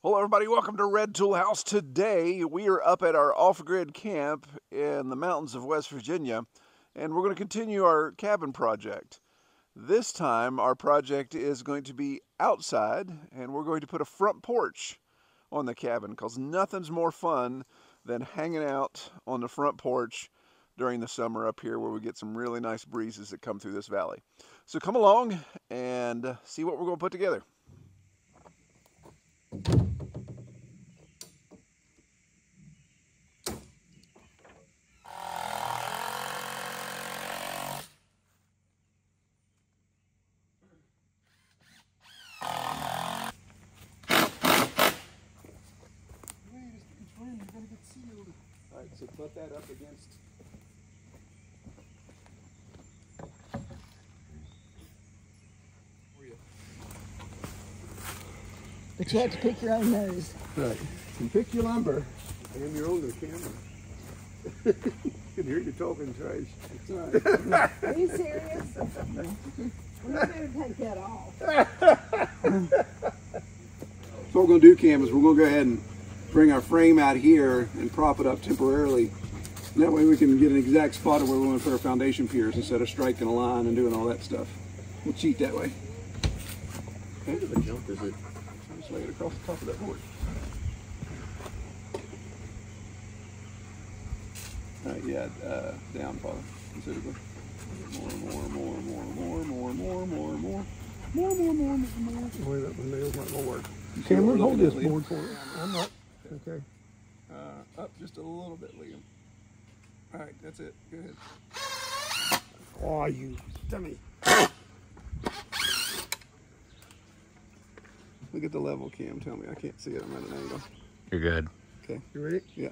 Hello everybody, welcome to Red Tool House. Today we are up at our off-grid camp in the mountains of West Virginia, and we're going to continue our cabin project. This time our project is going to be outside, and we're going to put a front porch on the cabin because nothing's more fun than hanging out on the front porch during the summer up here where we get some really nice breezes that come through this valley. So come along and see what we're going to put together. Alright, so put that up against. But you have to pick your own nose. Right. You pick your lumber. And you're on the camera. I can hear you talking trash. That's right. Are you serious? We better take that off. So what we're going to do, Cam, is we're going to go ahead and bring our frame out here and prop it up temporarily. And that way we can get an exact spot of where we want to put our foundation piers instead of striking a line and doing all that stuff. We'll cheat that way. Okay. The jump, is it? Just lay it across the top of that board. All right, yeah, down, Father, considerably. More. Wait, that nail's not going to work. Cameron, hold this board for me. I'm not. Okay. Up just a little bit, Liam. All right, that's it. Go ahead. Oh, you dummy. Look at the level, Cam. Tell me. I can't see it. I'm at an angle. You're good. Okay. You ready? Yeah.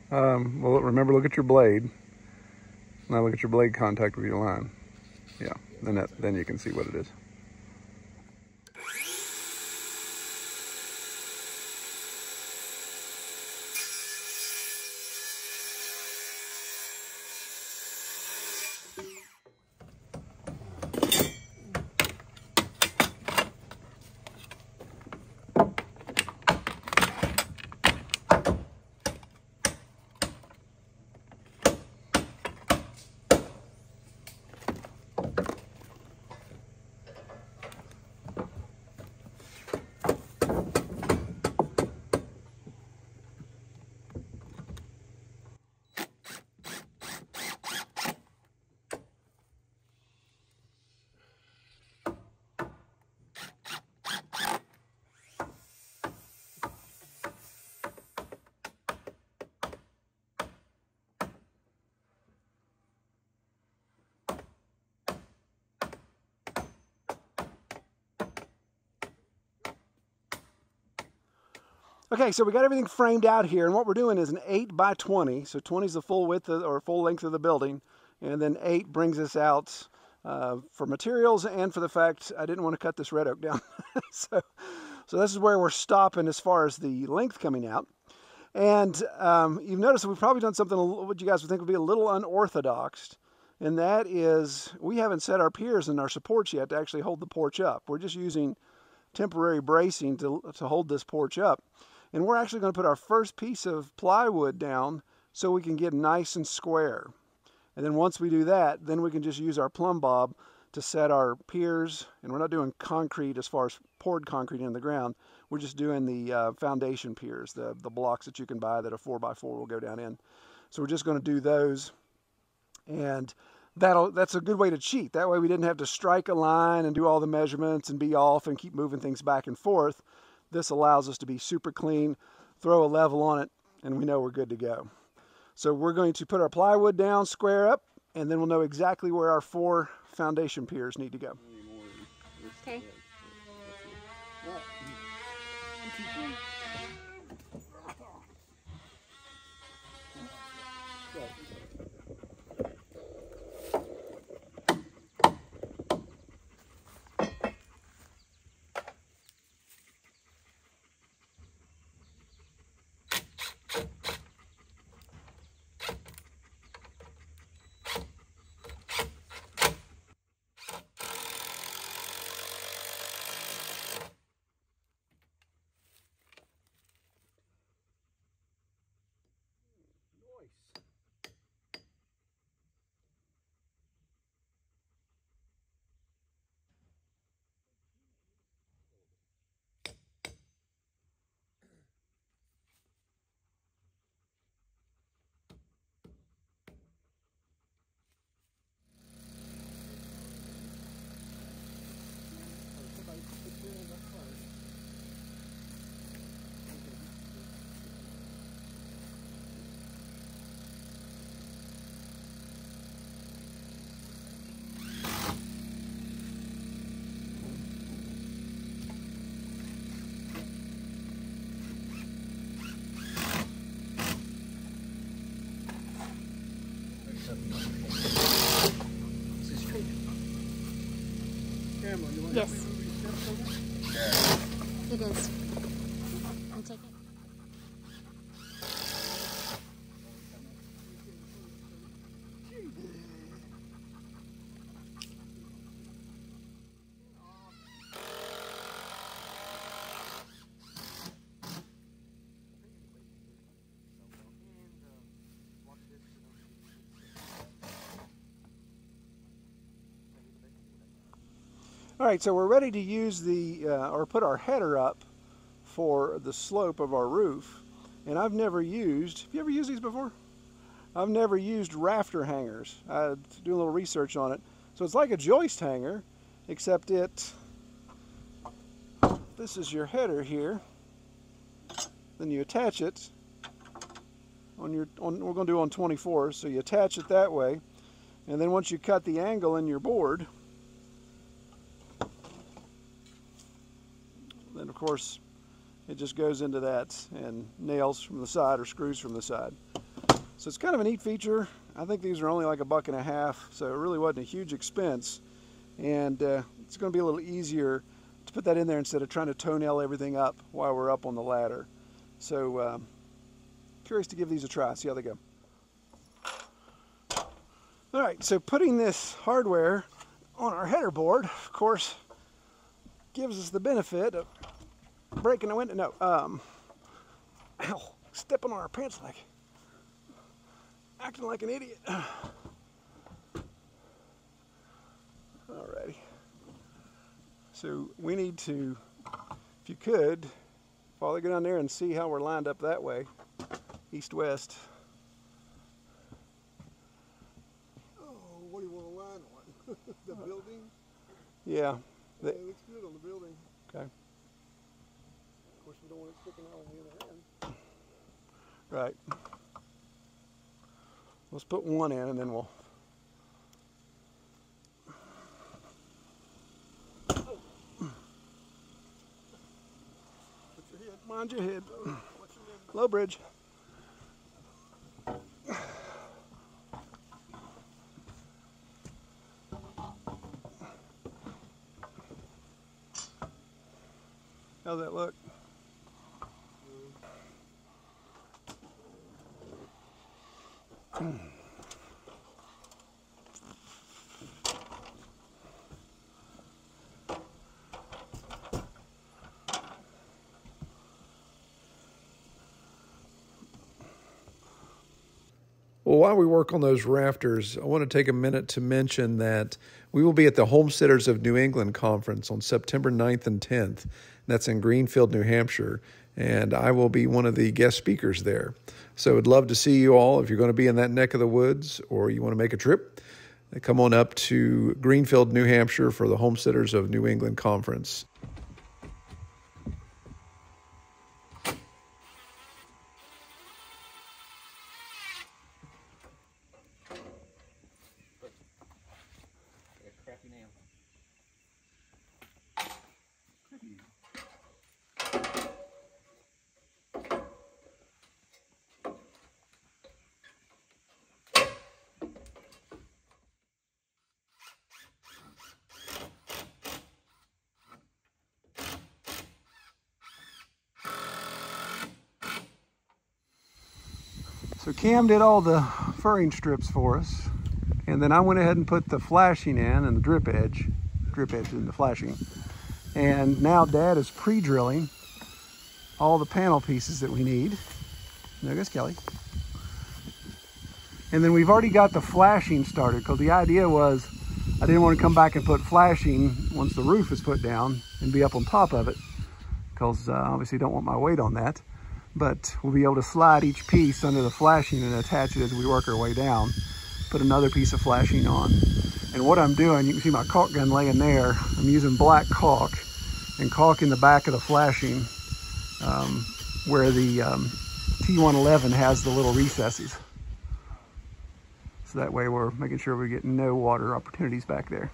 Well, remember, look at your blade. Now look at your blade contact with your line. Yeah, then you can see what it is. Okay, so we got everything framed out here, and what we're doing is an 8 by 20. So 20 is the full width or full length of the building, and then 8 brings us out for materials and for the fact I didn't want to cut this red oak down. so this is where we're stopping as far as the length coming out. And you've noticed that we've probably done something what you guys would think would be a little unorthodox, and that is we haven't set our piers and our supports yet to actually hold the porch up. We're just using temporary bracing to hold this porch up. And we're actually going to put our first piece of plywood down so we can get nice and square. And then once we do that, then we can just use our plumb bob to set our piers. And we're not doing concrete as far as poured concrete in the ground. We're just doing the foundation piers, the blocks that you can buy that a 4x4 will go down in. So we're just going to do those. And that's a good way to cheat. That way we didn't have to strike a line and do all the measurements and be off and keep moving things back and forth. This allows us to be super clean, throw a level on it, and we know we're good to go. So we're going to put our plywood down, square up, and then we'll know exactly where our 4 foundation piers need to go. Okay. camera. You want Yes. to help me move these steps over? It is. I'll take it. All right, so we're ready to use the, or put our header up for the slope of our roof. And I've never used, have you ever used these before? I've never used rafter hangers. I do a little research on it. So it's like a joist hanger, except this is your header here. Then you attach it we're going to do on 24, so you attach it that way. And then once you cut the angle in your board, then of course it just goes into that and nails from the side or screws from the side. So it's kind of a neat feature. I think these are only like $1.50, so it really wasn't a huge expense. And it's going to be a little easier to put that in there instead of trying to toenail everything up while we're up on the ladder. So curious to give these a try, see how they go. All right, so putting this hardware on our header board, of course, gives us the benefit of breaking the window. No, ow, stepping on our pants leg. Acting like an idiot. Alrighty. So we need to, if you could, Father, go down there and see how we're lined up that way, east-west. Oh, what do you want to line on? The building? Yeah. Yeah, it looks good on the building. Okay. Of course, we don't want it sticking out on the other end. Right. Let's put one in and then we'll... Put your head. Mind your head. What's your name? Low bridge. How's that look? Well, while we work on those rafters, I want to take a minute to mention that we will be at the Homesteaders of New England conference on September 9th and 10th. That's in Greenfield, New Hampshire, and I will be one of the guest speakers there. So I'd love to see you all. If you're going to be in that neck of the woods or you want to make a trip, come on up to Greenfield, New Hampshire for the Homesteaders of New England conference. So Cam did all the furring strips for us, and then I went ahead and put the flashing in and the drip edge in the flashing. And now Dad is pre-drilling all the panel pieces that we need. There goes Kelly. And then we've already got the flashing started, because the idea was I didn't want to come back and put flashing once the roof is put down and be up on top of it, because obviously don't want my weight on that. But we'll be able to slide each piece under the flashing and attach it as we work our way down. Put another piece of flashing on. And what I'm doing, you can see my caulk gun laying there. I'm using black caulk and caulking the back of the flashing where the T111 has the little recesses. So that way we're making sure we get no water opportunities back there.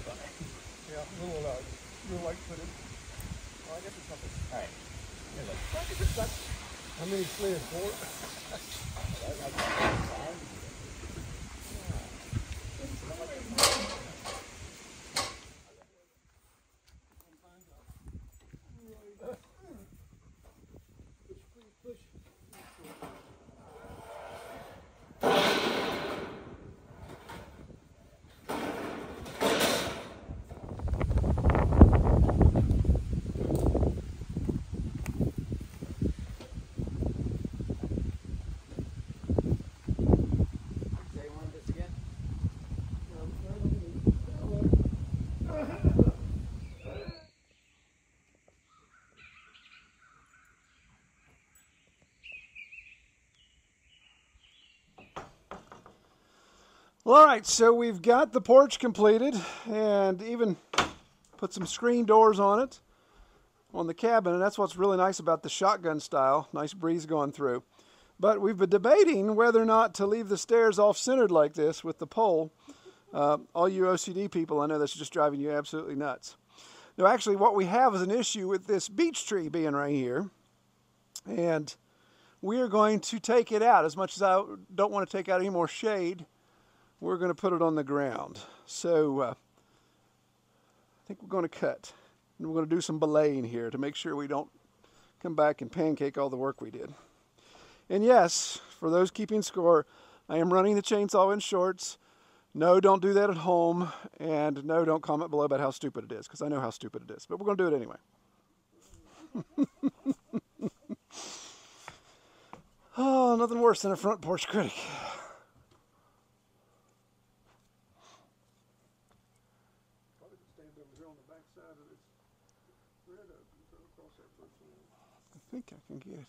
step on it. Yeah, little like footed. Well, I guess it's something. All right. Here, look. I guess it's got, how many sleds for it? Well, all right, so we've got the porch completed and even put some screen doors on it on the cabin, and that's what's really nice about the shotgun style. Nice breeze going through. But we've been debating whether or not to leave the stairs off-centered like this with the pole. All you OCD people, I know that's just driving you absolutely nuts. No, actually, what we have is an issue with this beech tree being right here, and we are going to take it out. As much as I don't want to take out any more shade, we're going to put it on the ground. So I think we're going to cut. And we're going to do some belaying here to make sure we don't come back and pancake all the work we did. And yes, for those keeping score, I am running the chainsaw in shorts. No, don't do that at home. And no, don't comment below about how stupid it is, because I know how stupid it is. But we're going to do it anyway. Oh, nothing worse than a front porch critic. I think I can get it.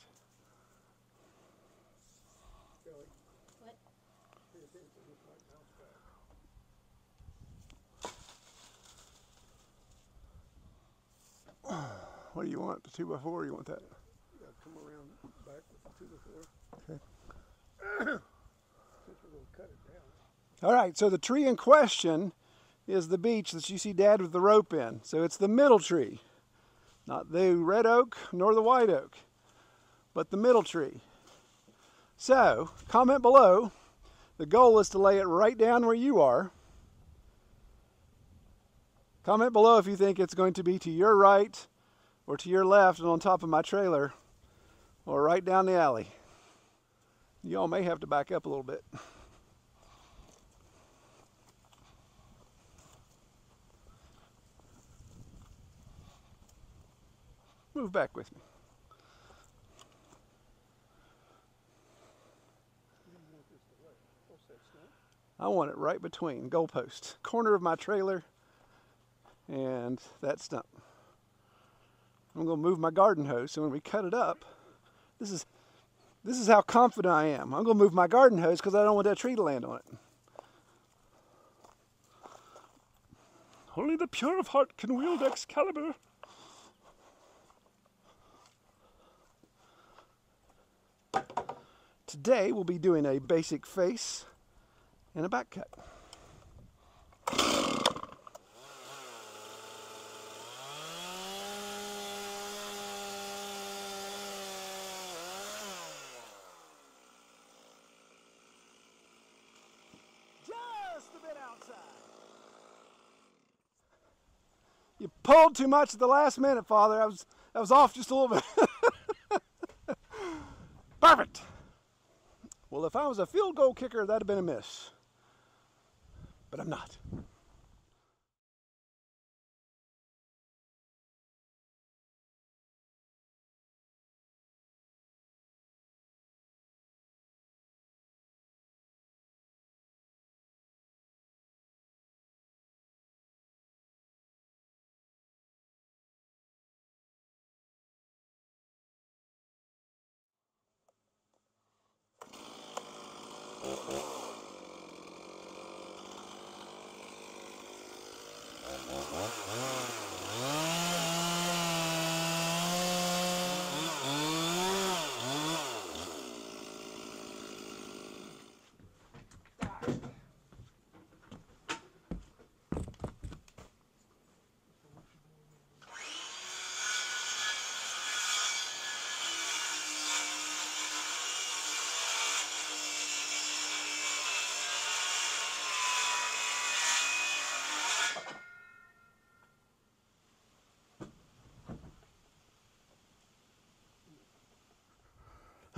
What? What do you want? The 2x4 or you want that? You gotta come around back with the 2x4. Okay. Since we're gonna cut it down. All right, so the tree in question is the beech that you see Dad with the rope in. So it's the middle tree. Not the red oak nor the white oak, but the middle tree. So, comment below. The goal is to lay it right down where you are. Comment below if you think it's going to be to your right or to your left and on top of my trailer or right down the alley. Y'all may have to back up a little bit. Move back with me. I want it right between goalposts, corner of my trailer and that stump. I'm going to move my garden hose, so when we cut it up, this is how confident I am. I'm going to move my garden hose because I don't want that tree to land on it. Only the pure of heart can wield Excalibur. Today we'll be doing a basic face and a back cut. Just a bit outside. You pulled too much at the last minute, Father. I was off just a little bit. Perfect. Well, if I was a field goal kicker, that'd have been a miss. But I'm not.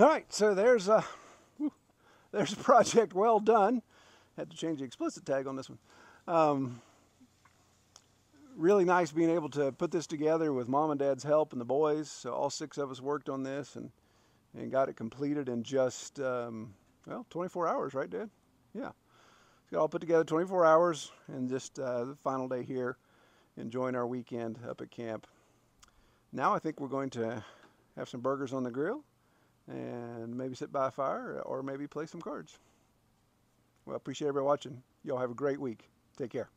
All right, so there's a project well done. Had to change the explicit tag on this one. Really nice being able to put this together with Mom and Dad's help and the boys. So all 6 of us worked on this and got it completed in just, well, 24 hours, right, Dad? Yeah. Got all put together 24 hours and just the final day here, enjoying our weekend up at camp. Now I think we're going to have some burgers on the grill and maybe sit by a fire or maybe play some cards. Well, appreciate everybody watching. Y'all have a great week. Take care.